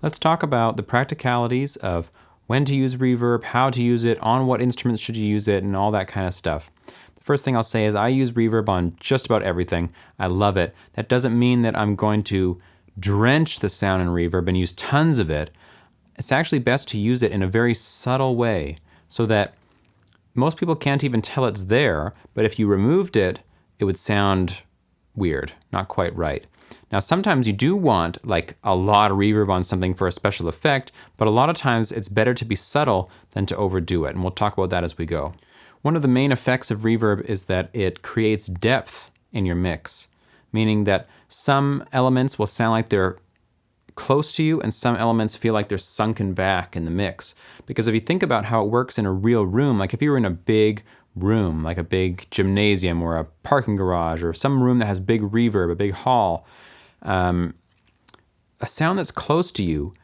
Let's talk about the practicalities of when to use reverb, how to use it, on what instruments should you use it, and all that kind of stuff. The first thing I'll say is I use reverb on just about everything. I love it. That doesn't mean that I'm going to drench the sound in reverb and use tons of it. It's actually best to use it in a very subtle way so that most people can't even tell it's there, but if you removed it, it would sound weird, not quite right. Now, sometimes you do want like a lot of reverb on something for a special effect, but a lot of times it's better to be subtle than to overdo it, and we'll talk about that as we go. One of the main effects of reverb is that it creates depth in your mix, meaning that some elements will sound like they're close to you and some elements feel like they're sunken back in the mix. Because if you think about how it works in a real room, like if you were in a big room, like a big gymnasium or a parking garage or some room that has big reverb, a big hall, a sound that's close to you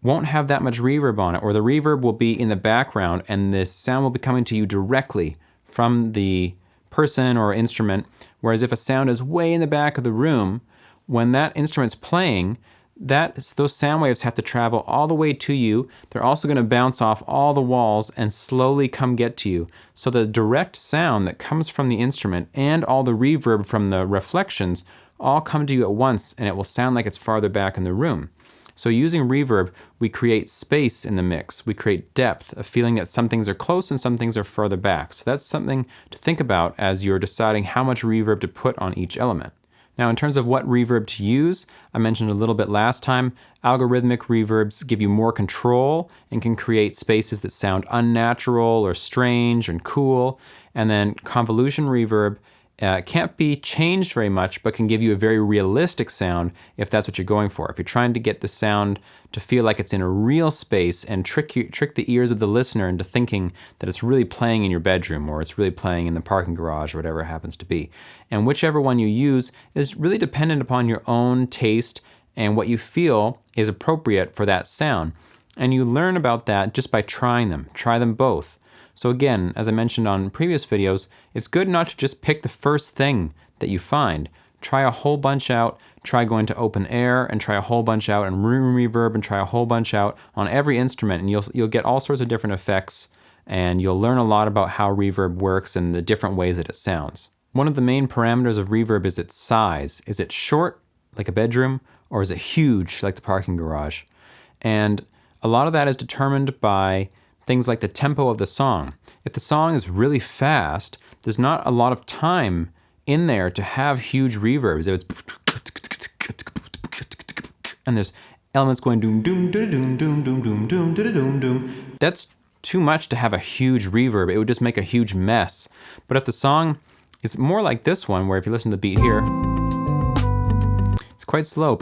won't have that much reverb on it, or the reverb will be in the background and the sound will be coming to you directly from the person or instrument. Whereas if a sound is way in the back of the room, when that instrument's playing, those sound waves have to travel all the way to you. They're also going to bounce off all the walls and slowly come get to you. So the direct sound that comes from the instrument and all the reverb from the reflections all come to you at once, and it will sound like it's farther back in the room. So using reverb, we create space in the mix. We create depth, a feeling that some things are close and some things are further back. So that's something to think about as you're deciding how much reverb to put on each element. Now, in terms of what reverb to use, I mentioned a little bit last time, algorithmic reverbs give you more control and can create spaces that sound unnatural or strange and cool. And then convolution reverb can't be changed very much, but can give you a very realistic sound if that's what you're going for. If you're trying to get the sound to feel like it's in a real space and trick the ears of the listener into thinking that it's really playing in your bedroom or it's really playing in the parking garage or whatever it happens to be. And whichever one you use is really dependent upon your own taste and what you feel is appropriate for that sound. And you learn about that just by trying them. Try them both. So again, as I mentioned on previous videos, it's good not to just pick the first thing that you find. Try a whole bunch out, try going to open air, and try a whole bunch out in room reverb, and try a whole bunch out on every instrument, and you'll get all sorts of different effects, and you'll learn a lot about how reverb works and the different ways that it sounds. One of the main parameters of reverb is its size. Is it short, like a bedroom, or is it huge, like the parking garage? And a lot of that is determined by things like the tempo of the song. If the song is really fast, there's not a lot of time in there to have huge reverbs. If it's and there's elements going doom doom doom doom doom doom doom doom doom doom. That's too much to have a huge reverb. It would just make a huge mess. But if the song is more like this one, where if you listen to the beat here, it's quite slow.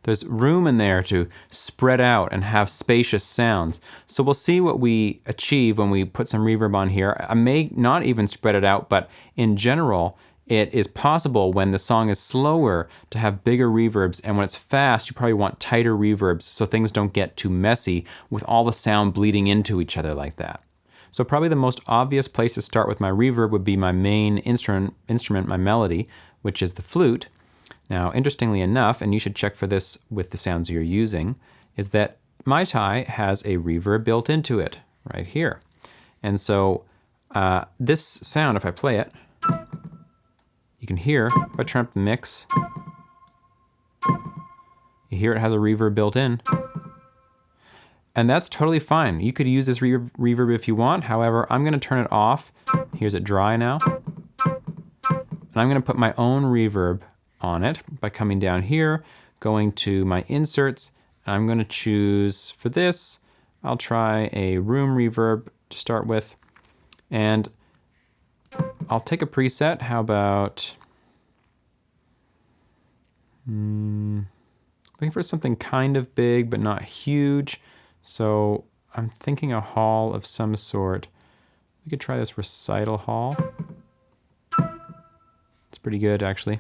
There's room in there to spread out and have spacious sounds. So we'll see what we achieve when we put some reverb on here. I may not even spread it out, but in general, it is possible when the song is slower to have bigger reverbs, and when it's fast, you probably want tighter reverbs so things don't get too messy with all the sound bleeding into each other like that. So probably the most obvious place to start with my reverb would be my main instrument, my melody, which is the flute. Now, interestingly enough, and you should check for this with the sounds you're using, is that Mai Tai has a reverb built into it right here. And so this sound, if I play it, you can hear, if I turn up the mix, you hear it has a reverb built in. And that's totally fine. You could use this reverb if you want. However, I'm going to turn it off. Here's it dry now. And I'm going to put my own reverb on it by coming down here, going to my inserts, and I'm going to choose, for this, I'll try a room reverb to start with, and I'll take a preset. How about looking for something kind of big but not huge, so I'm thinking a hall of some sort. We could try this recital hall. It's pretty good, actually.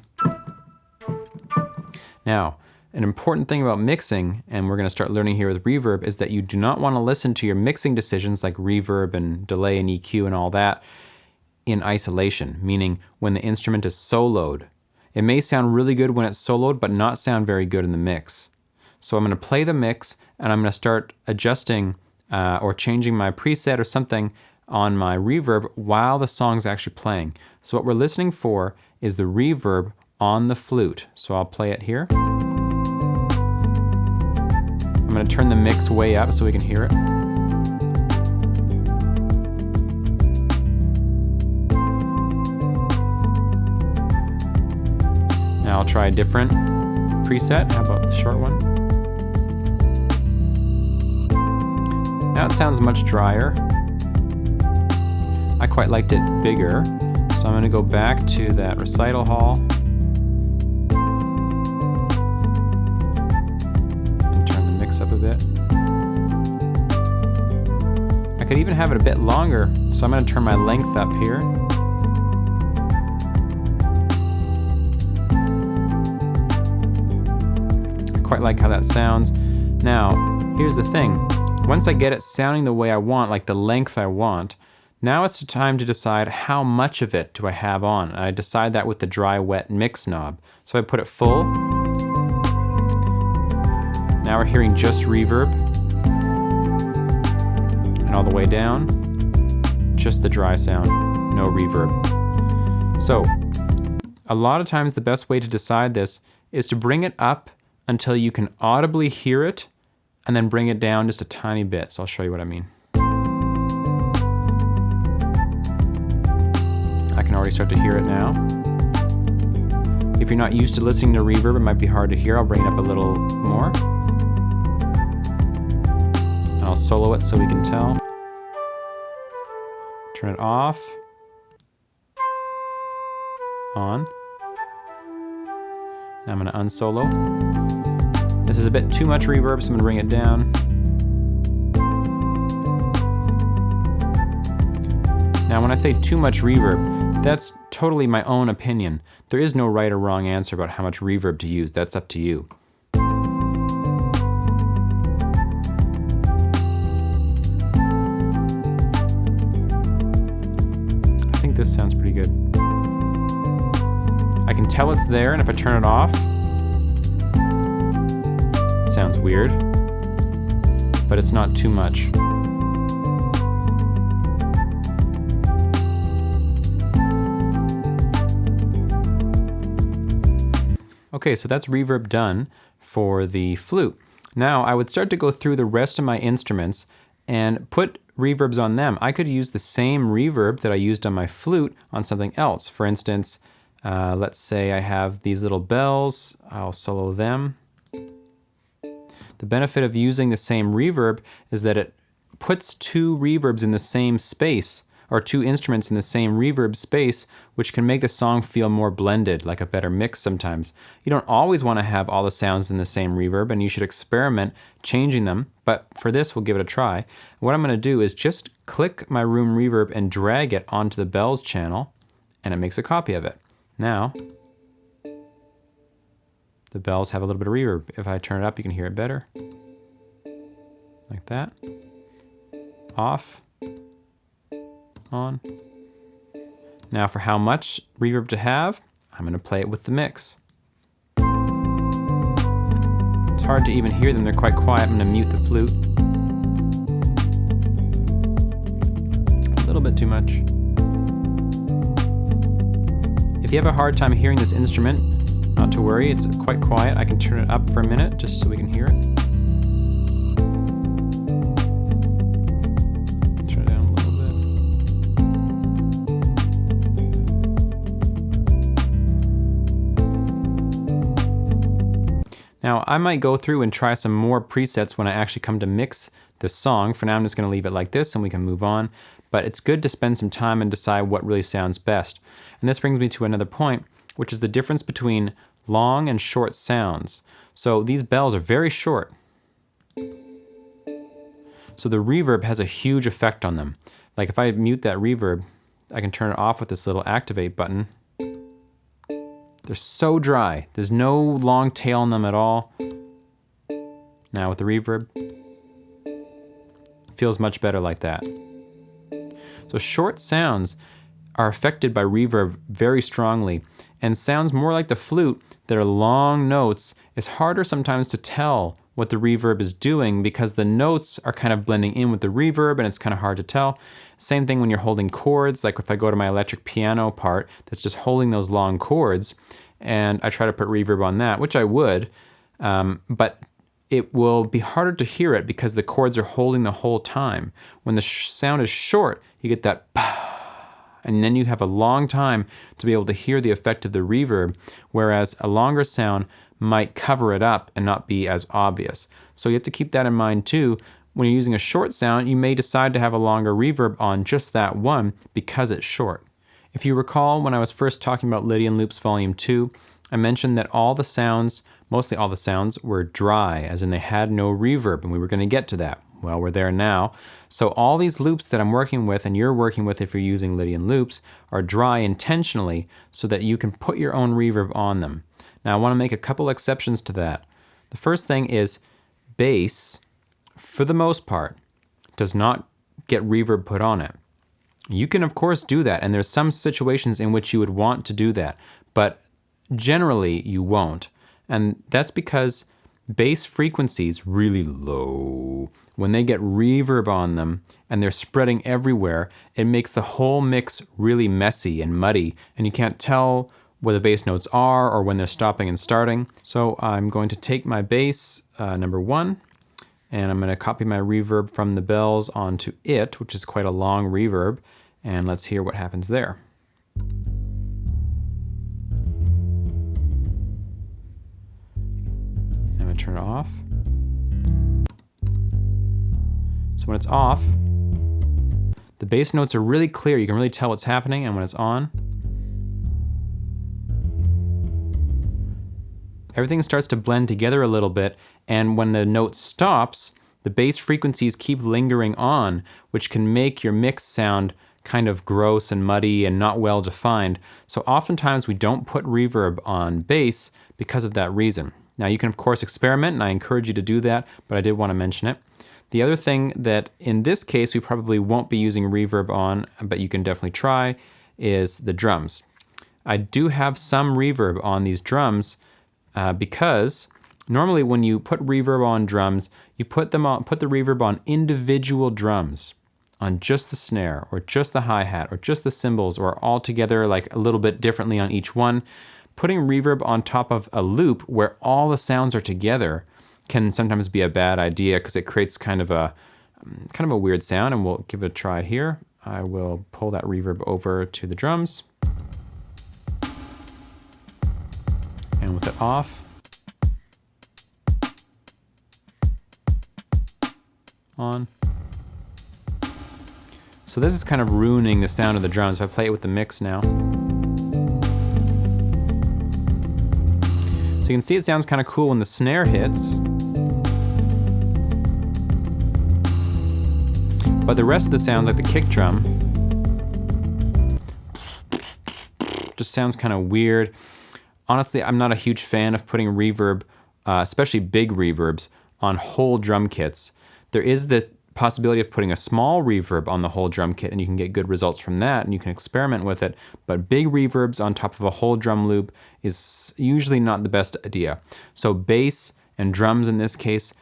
Now, an important thing about mixing, and we're going to start learning here with reverb, is that you do not want to listen to your mixing decisions like reverb and delay and EQ and all that in isolation, meaning when the instrument is soloed. It may sound really good when it's soloed, but not sound very good in the mix. So I'm going to play the mix, and I'm going to start adjusting or changing my preset or something on my reverb while the song's actually playing. So what we're listening for is the reverb on the flute. So I'll play it here. I'm going to turn the mix way up so we can hear it. Now I'll try a different preset. How about the short one? Now it sounds much drier. I quite liked it bigger, so I'm going to go back to that recital hall and turn the mix up a bit. I could even have it a bit longer, so I'm going to turn my length up here. I quite like how that sounds. Now, here's the thing. Once I get it sounding the way I want, like the length I want, now it's time to decide how much of it do I have on. And I decide that with the dry wet mix knob. So I put it full. Now we're hearing just reverb. And all the way down, just the dry sound, no reverb. So a lot of times the best way to decide this is to bring it up until you can audibly hear it, and then bring it down just a tiny bit. So I'll show you what I mean. I can already start to hear it now. If you're not used to listening to reverb, it might be hard to hear. I'll bring it up a little more. And I'll solo it so we can tell. Turn it off. On. Now I'm going to unsolo. This is a bit too much reverb, so I'm going to bring it down. Now when I say too much reverb, that's totally my own opinion. There is no right or wrong answer about how much reverb to use. That's up to you. I think this sounds pretty good. I can tell it's there, and if I turn it off, it sounds weird, but it's not too much. Okay, so that's reverb done for the flute. Now I would start to go through the rest of my instruments and put reverbs on them. I could use the same reverb that I used on my flute on something else. For instance, let's say I have these little bells. I'll solo them. The benefit of using the same reverb is that it puts two reverbs in the same space, or two instruments in the same reverb space, which can make the song feel more blended, like a better mix sometimes. You don't always want to have all the sounds in the same reverb, and you should experiment changing them, but for this we'll give it a try. What I'm going to do is just click my room reverb and drag it onto the bells channel, and it makes a copy of it. Now, the bells have a little bit of reverb. If I turn it up, you can hear it better. Like that. Off. On. Now for how much reverb to have, I'm going to play it with the mix. It's hard to even hear them, they're quite quiet. I'm going to mute the flute. A little bit too much. If you have a hard time hearing this instrument, not to worry, it's quite quiet. I can turn it up for a minute just so we can hear it. Now, I might go through and try some more presets when I actually come to mix this song. For now, I'm just going to leave it like this and we can move on. But it's good to spend some time and decide what really sounds best. And this brings me to another point, which is the difference between long and short sounds. So these bells are very short. So the reverb has a huge effect on them. Like if I mute that reverb, I can turn it off with this little activate button. They're so dry. There's no long tail on them at all. Now with the reverb, it feels much better like that. So short sounds are affected by reverb very strongly, And sounds more like the flute that are long notes, it's harder sometimes to tell what the reverb is doing because the notes are kind of blending in with the reverb and it's kind of hard to tell. Same thing when you're holding chords, like if I go to my electric piano part that's just holding those long chords and I try to put reverb on that, which I would, but it will be harder to hear it because the chords are holding the whole time. When the sound is short, you get that and then you have a long time to be able to hear the effect of the reverb, whereas a longer sound might cover it up and not be as obvious. So you have to keep that in mind too. When you're using a short sound, you may decide to have a longer reverb on just that one because it's short. If you recall, when I was first talking about Lydian Loops Volume 2, I mentioned that all the sounds, mostly all the sounds, were dry, as in they had no reverb, and we were going to get to that. Well, we're there now. So all these loops that I'm working with, and you're working with if you're using Lydian loops, are dry intentionally so that you can put your own reverb on them. Now I want to make a couple exceptions to that. The first thing is bass, for the most part, does not get reverb put on it. You can of course do that, and there's some situations in which you would want to do that, but generally you won't. And that's because bass frequencies, really low, when they get reverb on them and they're spreading everywhere, it makes the whole mix really messy and muddy, and you can't tell where the bass notes are or when they're stopping and starting. So I'm going to take my bass, number 1, and I'm going to copy my reverb from the bells onto it, which is quite a long reverb, and let's hear what happens there. I'm going to turn it off. So when it's off, the bass notes are really clear. You can really tell what's happening, and when it's on, everything starts to blend together a little bit, and when the note stops, the bass frequencies keep lingering on, which can make your mix sound kind of gross and muddy and not well defined. So oftentimes we don't put reverb on bass because of that reason. Now you can of course experiment, and I encourage you to do that, but I did want to mention it. The other thing that in this case we probably won't be using reverb on, but you can definitely try, is the drums. I do have some reverb on these drums because normally when you put reverb on drums, you put the reverb on individual drums, on just the snare or just the hi-hat or just the cymbals, or all together like a little bit differently on each one. Putting reverb on top of a loop where all the sounds are together can sometimes be a bad idea because it creates kind of a weird sound, and we'll give it a try here. I will pull that reverb over to the drums, and with it off, on. So this is kind of ruining the sound of the drums. If I play it with the mix now, so you can see it sounds kind of cool when the snare hits, but the rest of the sounds, like the kick drum, just sounds kind of weird. Honestly, I'm not a huge fan of putting reverb, especially big reverbs, on whole drum kits. There is the possibility of putting a small reverb on the whole drum kit, and you can get good results from that, and you can experiment with it, but big reverbs on top of a whole drum loop is usually not the best idea. So bass and drums in this case,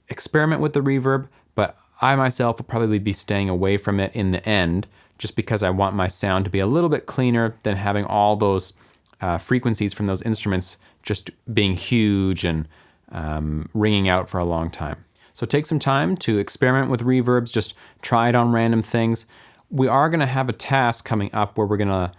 experiment with the reverb, but I myself will probably be staying away from it in the end, just because I want my sound to be a little bit cleaner than having all those frequencies from those instruments just being huge and ringing out for a long time. So take some time to experiment with reverbs, just try it on random things. We are going to have a task coming up where we're going to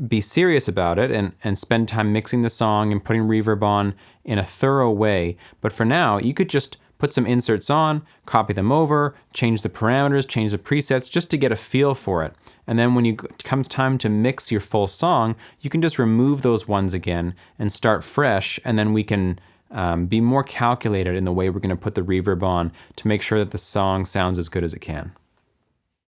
be serious about it and spend time mixing the song and putting reverb on in a thorough way. But for now, you could just put some inserts on, copy them over, change the parameters, change the presets, just to get a feel for it. And then when it comes time to mix your full song, you can just remove those ones again and start fresh, and then we can be more calculated in the way we're going to put the reverb on to make sure that the song sounds as good as it can.